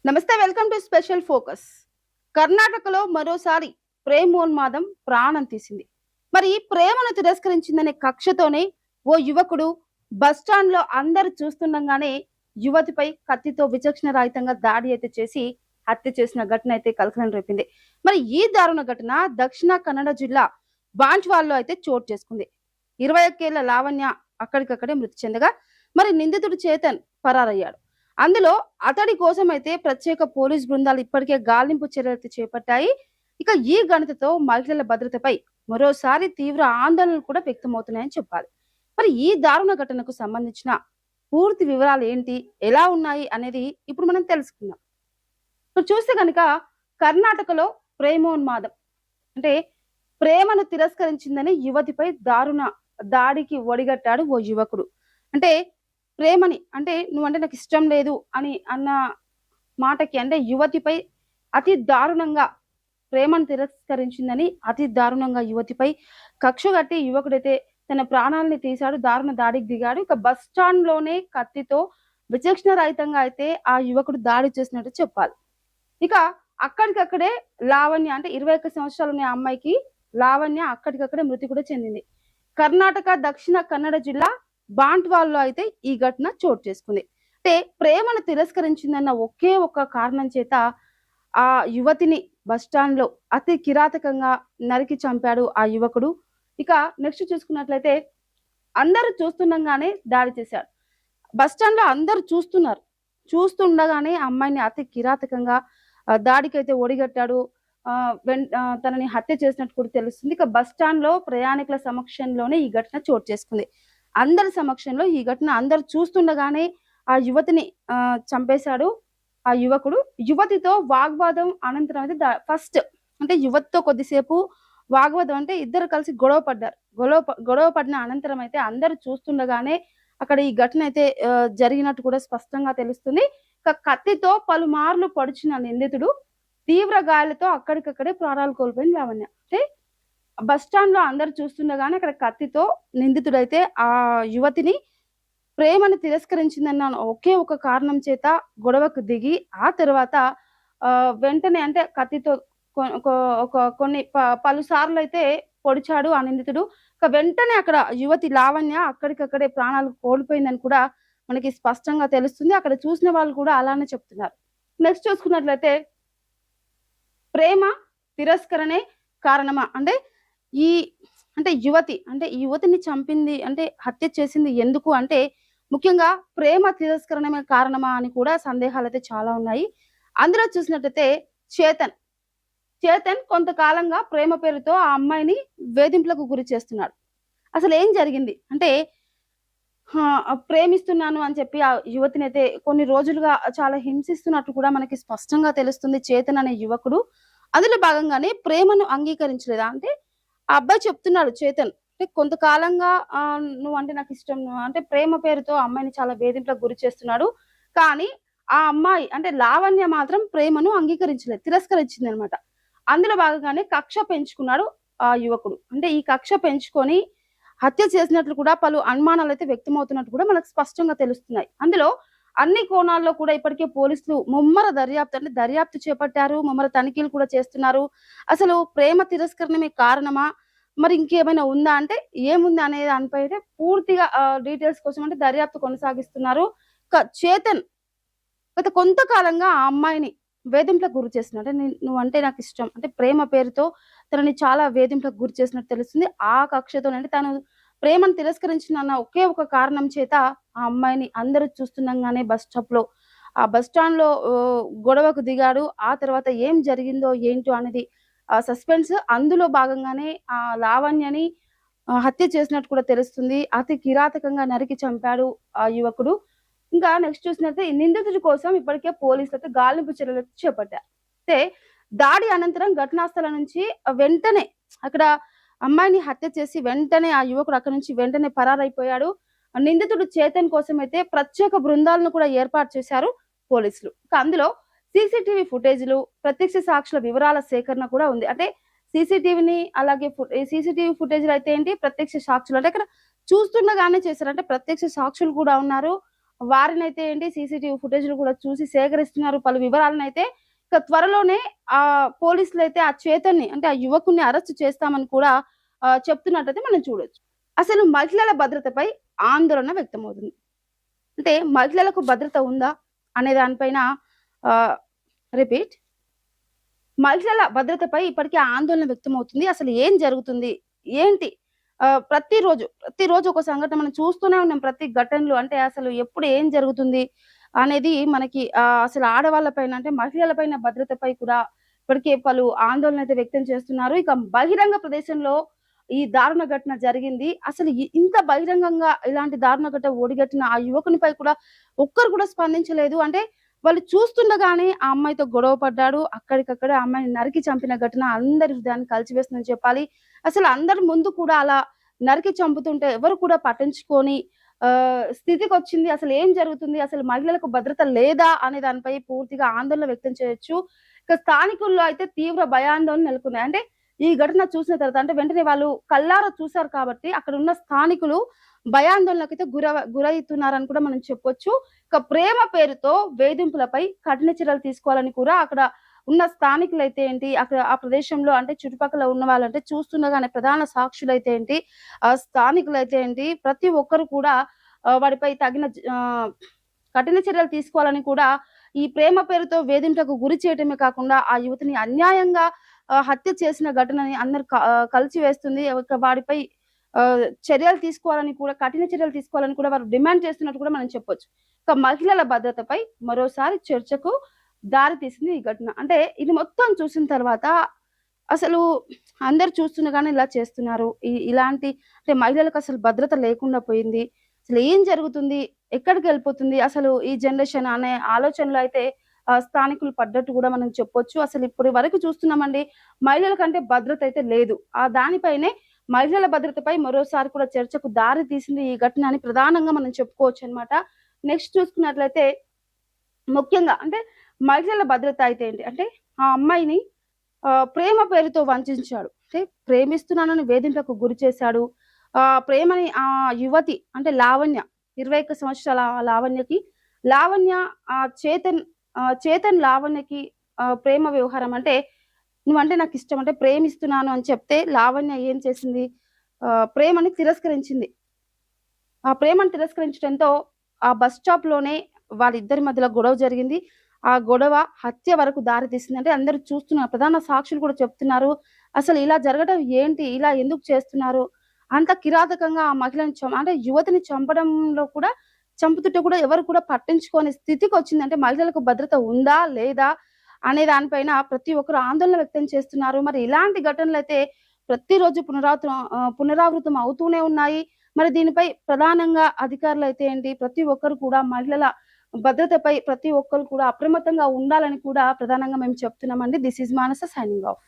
నమస్తే, welcome to special focus. కర్ణాటకలో మరోసారి ప్రేమోన్మాదం ప్రాణం తీసింది. మరి ఈ ప్రేమను తిరస్కరించిందనే కక్షతోనే ఓ యువకుడు బస్టాండ్ లో అందరు చూస్తుండగానే యువతిపై కత్తితో విచక్షణ రహితంగా దాడి అయితే చేసి హత్య చేసిన ఘటన అయితే కలకలం రేపింది. మరి ఈ దారుణ ఘటన దక్షిణ కన్నడ జిల్లా బాంచ్వాల్లో అయితే చోటు చేసుకుంది. 21 ఏళ్ల లావణ్య అక్కడికక్కడే మృతి చెందగా మరి నిందితుడు చేతన్ పరారయ్యాడు. అందులో అతడి కోసం అయితే ప్రత్యేక పోలీస్ బృందాలు ఇప్పటికే గాలింపు చర్యలు చేపట్టాయి. ఇక ఈ ఘనతతో మహిళల భద్రతపై మరోసారి తీవ్ర ఆందోళనలు కూడా వ్యక్తమవుతున్నాయని చెప్పాలి. మరి ఈ దారుణ ఘటనకు సంబంధించిన పూర్తి వివరాలు ఏంటి, ఎలా ఉన్నాయి అనేది ఇప్పుడు మనం తెలుసుకుందాం. ఇప్పుడు చూస్తే కనుక కర్ణాటకలో ప్రేమోన్మాదం అంటే ప్రేమను తిరస్కరించిందని యువతిపై దారుణ దాడికి ఒడిగట్టాడు ఓ యువకుడు. అంటే ప్రేమని అంటే నువ్వంటే నాకు ఇష్టం లేదు అని అన్న మాటకి అంటే యువతిపై అతి దారుణంగా ప్రేమను తిరస్కరించిందని అతి దారుణంగా యువతిపై కక్ష కట్టి యువకుడైతే తన ప్రాణాలని తీశాడు, దారుణ దాడికి దిగాడు. ఇక బస్ స్టాండ్ లోనే కత్తితో విచక్షణ రహితంగా అయితే ఆ యువకుడు దాడి చేసినట్టు చెప్పాలి. ఇక అక్కడికక్కడే లావణ్య అంటే 21 సంవత్సరాలు ఉన్న అమ్మాయికి లావణ్య అక్కడికక్కడే మృతి కూడా చెందింది. కర్ణాటక దక్షిణ కన్నడ జిల్లా బాంట్వాల్లో అయితే ఈ ఘటన చోటు చేసుకుంది. అంటే ప్రేమను తిరస్కరించిందన్న ఒకే ఒక్క కారణం చేత ఆ యువతిని బస్టాండ్ లో అతి కిరాతకంగా నరికి చంపాడు ఆ యువకుడు. ఇక నెక్స్ట్ చూసుకున్నట్లయితే అందరూ చూస్తుండగానే దాడి చేశాడు. బస్టాండ్ లో అందరూ చూస్తున్నారు. చూస్తుండగానే అమ్మాయిని అతి కిరాతకంగా దాడికైతే ఒడిగట్టాడు. తనని హత్య చేసినట్టు కూడా తెలుస్తుంది. ఇక బస్టాండ్ లో ప్రయాణికుల సమక్షంలోనే ఈ ఘటన చోటు చేసుకుంది. అందరి సమక్షంలో ఈ ఘటన అందరు చూస్తుండగానే ఆ యువతిని చంపేశాడు ఆ యువకుడు. యువతితో వాగ్వాదం అనంతరం అయితే ఫస్ట్ అంటే యువతితో కొద్దిసేపు వాగ్వాదం అంటే ఇద్దరు కలిసి గొడవ పడ్డారు. గొడవ పడిన అనంతరం అయితే అందరు చూస్తుండగానే అక్కడ ఈ ఘటన అయితే జరిగినట్టు కూడా స్పష్టంగా తెలుస్తుంది. కత్తితో పలుమార్లు పొడిచిన నిందితుడు తీవ్ర గాయాలతో అక్కడికక్కడే ప్రాణాలు కోల్పోయింది లావణ్య. అంటే బస్ స్టాండ్ లో అందరు చూస్తుండగానే అక్కడ కత్తితో నిందితుడైతే ఆ యువతిని ప్రేమను తిరస్కరించిందన్న ఒకే ఒక కారణం చేత గొడవకు దిగి ఆ తర్వాత వెంటనే అంటే కత్తితో కొన్ని పలుసార్లు అయితే పొడిచాడు ఆ నిందితుడు. వెంటనే అక్కడ యువతి లావణ్య అక్కడికక్కడే ప్రాణాలు కోల్పోయిందని కూడా మనకి స్పష్టంగా తెలుస్తుంది. అక్కడ చూసిన వాళ్ళు కూడా అలానే చెప్తున్నారు. నెక్స్ట్ చూసుకున్నట్లయితే ప్రేమ తిరస్కరణే కారణమా అంటే ఈ అంటే ఈ యువతిని చంపింది అంటే హత్య చేసింది ఎందుకు అంటే ముఖ్యంగా ప్రేమ తిరస్కరణమే కారణమా అని కూడా సందేహాలు అయితే చాలా ఉన్నాయి. అందులో చూసినట్లయితే చేతన్ కొంతకాలంగా ప్రేమ పేరుతో ఆ అమ్మాయిని వేధింపులకు గురి చేస్తున్నాడు. అసలు ఏం జరిగింది అంటే ప్రేమిస్తున్నాను అని చెప్పి ఆ యువతిని అయితే కొన్ని రోజులుగా చాలా హింసిస్తున్నట్టు కూడా మనకి స్పష్టంగా తెలుస్తుంది చేతన్ అనే యువకుడు. అందులో భాగంగానే ప్రేమను అంగీకరించలేదా అంటే ఆ అబ్బాయి చెప్తున్నాడు చేతన్ అంటే కొంతకాలంగా నువ్వు అంటే నాకు ఇష్టం అంటే ప్రేమ పేరుతో అమ్మాయిని చాలా వేధింపులకు గురి చేస్తున్నాడు. కానీ ఆ అమ్మాయి అంటే లావణ్య మాత్రం ప్రేమను అంగీకరించలేదు, తిరస్కరించింది అనమాట. అందులో భాగంగానే కక్ష పెంచుకున్నాడు ఆ యువకుడు. అంటే ఈ కక్ష పెంచుకొని హత్య చేసినట్లు కూడా పలు అనుమానాలు అయితే వ్యక్తమవుతున్నట్టు కూడా మనకు స్పష్టంగా తెలుస్తున్నాయి. అందులో అన్ని కోణాల్లో కూడా ఇప్పటికే పోలీసులు ముమ్మర దర్యాప్తు చేపట్టారు, ముమ్మర తనిఖీలు కూడా చేస్తున్నారు. అసలు ప్రేమ తిరస్కరణమే కారణమా, మరి ఇంకేమైనా ఉందా అంటే ఏముంది అనే దానిపై అయితే పూర్తిగా డీటెయిల్స్ కోసం అంటే దర్యాప్తు కొనసాగిస్తున్నారు. చేతన్ గత కొంతకాలంగా ఆ అమ్మాయిని వేధింపులకు గురి చేస్తున్నాడు. అంటే నువ్వంటే నాకు ఇష్టం అంటే ప్రేమ పేరుతో తనని చాలా వేధింపులకు గురి చేసినట్టు తెలుస్తుంది. ఆ కక్షతోనంటే తను ప్రేమను తిరస్కరించిన ఒకే ఒక కారణం చేత ఆ అమ్మాయిని అందరూ చూస్తుండగానే ఆ బస్ స్టాండ్ లో గొడవకు దిగాడు. ఆ తర్వాత ఏం జరిగిందో ఏంటో అనేది సస్పెన్స్. అందులో భాగంగానే ఆ లావణ్యని హత్య చేసినట్టు కూడా తెలుస్తుంది. అతి కిరాతకంగా నరికి చంపాడు ఆ యువకుడు. ఇంకా నెక్స్ట్ చూసినట్లయితే ఈ నిందితుడి కోసం ఇప్పటికే పోలీసులు అయితే గాలింపు చర్యలు చేపట్టారు. అయితే దాడి అనంతరం ఘటనా స్థలం నుంచి వెంటనే అక్కడ అమ్మాయిని హత్య చేసి వెంటనే ఆ యువకుడు అక్కడ నుంచి వెంటనే పరారైపోయాడు. నిందితుడు చేతన్ కోసం అయితే ప్రత్యేక బృందాలను కూడా ఏర్పాటు చేశారు పోలీసులు. అందులో సీసీటీవీ ఫుటేజ్లు, ప్రత్యక్ష సాక్షుల వివరాల సేకరణ కూడా ఉంది. అంటే సీసీటీవీని అలాగే సీసీటీవీ ఫుటేజ్లు అయితే ఏంటి, ప్రత్యక్ష సాక్షులు అంటే ఇక్కడ చూస్తుండగానే చేశారు. అంటే ప్రత్యక్ష సాక్షులు కూడా ఉన్నారు. వారినైతే ఏంటి సీసీటీవీ ఫుటేజ్‌లు కూడా చూసి సేకరిస్తున్నారు. పలు వివరాలనైతే ఇక త్వరలోనే పోలీసులైతే ఆ చేతన్‌ని అంటే ఆ యువకుడిని అరెస్ట్ చేస్తామని కూడా చెప్తున్నట్టయితే మనం చూడొచ్చు. అసలు మహిళల భద్రతపై ఆందోళన వ్యక్తమవుతుంది. అంటే మహిళలకు భద్రత ఉందా? అనే దానిపైన ఆహ్, రిపీట్ మహిళల భద్రతపై ఇప్పటికే ఆందోళన వ్యక్తమవుతుంది. అసలు ఏం జరుగుతుంది? ఏంటి? ప్రతిరోజు ఒక సంఘటన మనం చూస్తూనే ఉన్నాం. ప్రతి ఘటనలో అంటే అసలు ఎప్పుడు ఏం జరుగుతుంది అనేది మనకి అసలు ఆడవాళ్ళ పైన అంటే మహిళల పైన భద్రతపై కూడా ఇప్పటికే పలు ఆందోళనైతే వ్యక్తం చేస్తున్నారు. ఇక బహిరంగ ప్రదేశంలో ఈ దారుణ ఘటన జరిగింది. అసలు ఇంత బహిరంగంగా ఇలాంటి దారుణ ఘటన ఒడిగట్టిన ఆ యువకునిపై కూడా ఒక్కరు కూడా స్పందించలేదు. అంటే వాళ్ళు చూస్తుండగానే ఆ అమ్మాయితో గొడవ పడ్డాడు. అక్కడికక్కడే ఆ అమ్మాయిని నరికి చంపిన ఘటన అందరి హృదయాన్ని కలిచివేస్తుందని చెప్పాలి. అసలు అందరి ముందు కూడా అలా నరికి చంపుతుంటే ఎవరు కూడా పట్టించుకోని స్థితికొచ్చింది. అసలు ఏం జరుగుతుంది? అసలు మహిళలకు భద్రత లేదా? అనే దానిపై పూర్తిగా ఆందోళన వ్యక్తం చేయొచ్చు. ఇక స్థానికుల్లో అయితే తీవ్ర భయాందోళనలు నెలకొన్నాయి. అంటే ఈ ఘటన చూసిన తర్వాత అంటే వెంటనే వాళ్ళు కళ్ళారా చూసారు కాబట్టి అక్కడున్న స్థానికులు భయాందోళనకైతే గురైతున్నారని కూడా మనం చెప్పొచ్చు. ఇక ప్రేమ పేరుతో వేధింపులపై కఠిన చర్యలు తీసుకోవాలని కూడా అక్కడ ఉన్న స్థానికులైతే ఏంటి, అక్కడ ఆ ప్రదేశంలో అంటే చుట్టుపక్కల ఉన్న వాళ్ళంటే చూస్తుండగానే ప్రధాన సాక్షులైతే ఏంటి, స్థానికులైతే ఏంటి, ప్రతి ఒక్కరు కూడా వాడిపై తగిన కఠిన చర్యలు తీసుకోవాలని కూడా ఈ ప్రేమ పేరుతో వేధింపులకు గురి చేయటమే కాకుండా ఆ యువతిని అన్యాయంగా హత్య చేసిన ఘటనని అందరూ కలిచివేస్తుంది. వాడిపై చర్యలు తీసుకోవాలని కూడా కఠిన చర్యలు తీసుకోవాలని కూడా వారు డిమాండ్ చేస్తున్నట్టు కూడా మనం చెప్పొచ్చు. ఇక మహిళల భద్రతపై మరోసారి చర్చకు దారి తీసింది ఈ ఘటన. అంటే ఇది మొత్తం చూసిన తర్వాత అసలు అందరూ చూస్తుండగానే ఇలా చేస్తున్నారు. ఇలాంటి అంటే మహిళలకు అసలు భద్రత లేకుండా పోయింది. అసలు ఏం జరుగుతుంది? ఎక్కడికెళ్ళిపోతుంది? అసలు ఈ జనరేషన్ అనే ఆలోచనలో అయితే స్థానికులు పడ్డట్టు కూడా మనం చెప్పొచ్చు. అసలు ఇప్పటి వరకు చూస్తున్నామండి మహిళలకంటే భద్రత అయితే లేదు. దానిపైనే మహిళల భద్రతపై మరోసారి కూడా చర్చకు దారి తీసింది ఈ ఘటన అని ప్రధానంగా మనం చెప్పుకోవచ్చనమాట. నెక్స్ట్ చూసుకున్నట్లయితే ముఖ్యంగా అంటే మహిళల భద్రత అయితే ఏంటి అంటే ఆ అమ్మాయిని ప్రేమ పేరుతో వంచాడు. అంటే ప్రేమిస్తున్నానని వేధింపులకు గురి చేశాడు. ప్రేమని యువతి అంటే లావణ్య 21 సంవత్సరాల లావణ్య చేతన్ లావణ్యకి ప్రేమ వ్యవహారం అంటే నువ్వంటే నాకిష్టం అంటే ప్రేమిస్తున్నాను అని చెప్తే లావణ్య ఏం చేసింది? ప్రేమని తిరస్కరించింది. ఆ ప్రేమను తిరస్కరించడంతో ఆ బస్ స్టాప్‌లోనే వాళ్ళిద్దరి మధ్యలో గొడవ జరిగింది. ఆ గొడవ హత్య వరకు దారి తీసింది. అంటే అందరూ చూస్తున్నారు. ప్రధాన సాక్షులు కూడా చెప్తున్నారు. అసలు ఇలా జరగడం ఏంటి? ఇలా ఎందుకు చేస్తున్నారు? అంత కిరాతకంగా ఆ మహిళని అంటే యువతిని చంపుతుంటే కూడా ఎవరు కూడా పట్టించుకోని స్థితికొచ్చింది. అంటే మహిళలకు భద్రత ఉందా? లేదా? అనే దానిపైన ప్రతి ఒక్కరు ఆందోళన వ్యక్తం చేస్తున్నారు. మరి ఇలాంటి ఘటనలైతే ప్రతిరోజు పునరావృతం అవుతూనే ఉన్నాయి. మరి దీనిపై ప్రధానంగా అధికారులైతే ఏంటి ప్రతి ఒక్కరు కూడా మహిళల భద్రతపై ప్రతి ఒక్కరు కూడా అప్రమత్తంగా ఉండాలని కూడా ప్రధానంగా మేము చెప్తున్నామండి. This is Manasa signing of.